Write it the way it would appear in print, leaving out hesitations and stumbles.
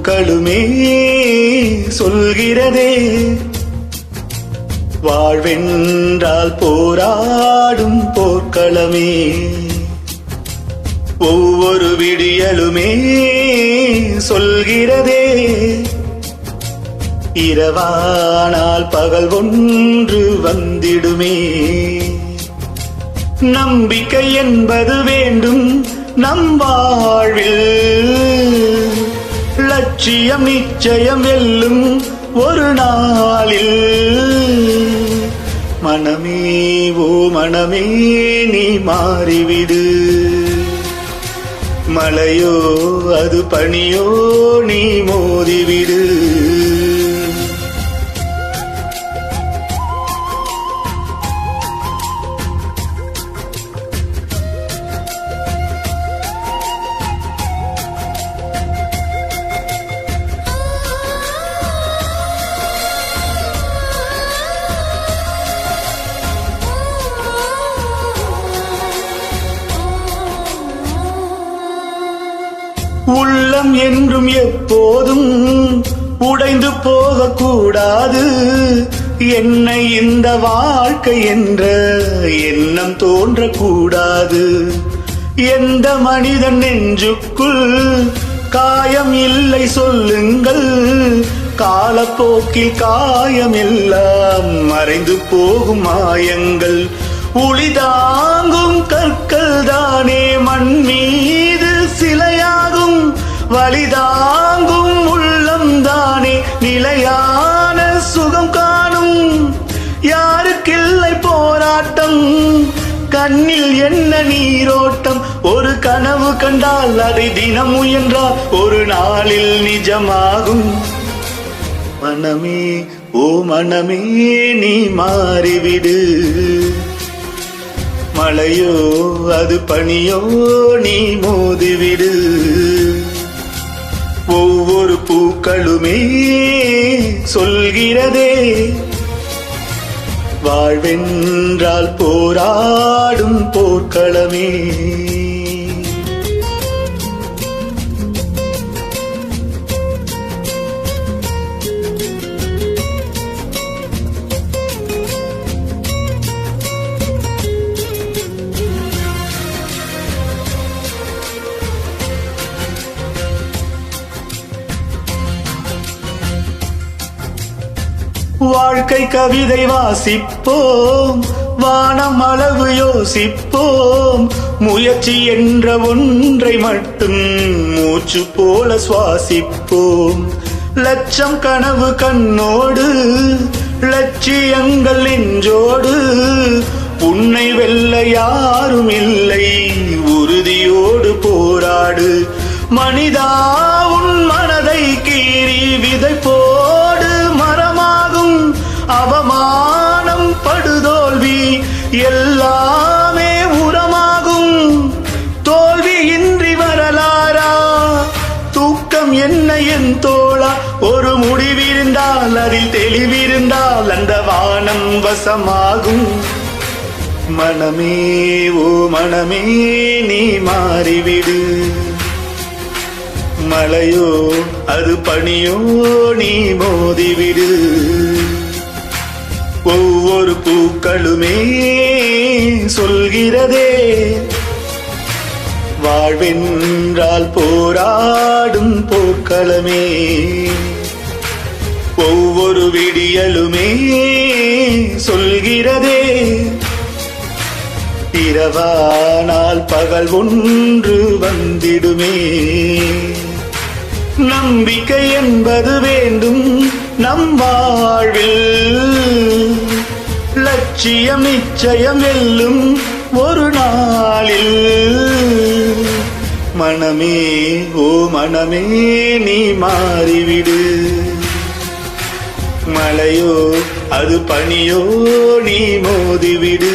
பூக்களுமே சொல்கிறதே, வாழ்வென்றால் போராடும் போர்க்களமே. ஒவ்வொரு விடியலுமே சொல்கிறதே, இரவானால் பகல் ஒன்று வந்திடுமே. நம்பிக்கை என்பது வேண்டும் நம் வாழ்வில், லட்சியம் நிச்சயம் வெல்லும் ஒரு நாளில். மனமே ஓ மனமே நீ மாறிவிடு, மலையோ அது பனியோ நீ மோதிவிடு. உள்ளம் என்றும் எப்போதும் உடைந்து போகக்கூடாது. என்னை இந்த வாழ்க்கை என்ற எண்ணம் தோன்றக்கூடாது. எந்த மனிதன் நெஞ்சுக்குள் காயம் இல்லை சொல்லுங்கள், காலப்போக்கில் காயம் எல்லாம் மறைந்து போகும் மாயங்கள். உளிதாங்கும் கற்கள் தானே மண் மீது சிலையாகும், வலிதாங்கும் உள்ளம் தானே நிலையான சுகம் காணும். யாருக்கில்லை போராட்டம், கண்ணில் என்ன நீரோட்டம். ஒரு கனவு கண்டால் அதை தினம் முயன்றால் ஒரு நாளில் நிஜமாகும். மனமே ஓ மனமே நீ மாறிவிடு, மலையோ அது பனியோ நீ மோதிவிடு. ஒவ்வொரு பூக்களுமே சொல்கிறதே, வாழ்வென்றால் போராடும் போர்க்களமே. வாழ்க்கை கவிதை வாசிப்போம், வானம் அளவு யோசிப்போம். முயற்சி என்ற ஒன்றை மட்டும் மூச்சு போல சுவாசிப்போம். லட்சம் கனவு கண்ணோடு, லட்சியங்கள் நெஞ்சோடு. உன்னை வெல்ல யாரும் இல்லை, உறுதியோடு போராடு. மனிதா உன் மனதை கீறி விதை போடு, மரமாகும். அவமானம் படுதோல்வி எல்லாமே உரமாகும். தோல்வியின்றி வரலாறா, தூக்கம் என்ன என் தோழா. ஒரு முடிவிருந்தால் அதில் தெளிவிருந்தால் அந்த வானம் வசமாகும். மனமே ஓ மனமே நீ மாறிவிடு, மலையோ அது பனியோ நீ மோதிவிடு. ஒவ்வொரு பூக்களுமே சொல்கிறதே, வாழ்வென்றால் போராடும் போர்க்களமே. ஒவ்வொரு விடியலுமே சொல்கிறதே, இரவானால் பகல் ஒன்று வந்திடுமே. நம்பிக்கை என்பது வேண்டும் நம் வாழ்வில், லட்சியம் நிச்சயம் வெல்லும் ஒரு நாளில். மனமே ஓ மனமே நீ மாறிவிடு, மலையோ அது பனியோ நீ மோதிவிடு.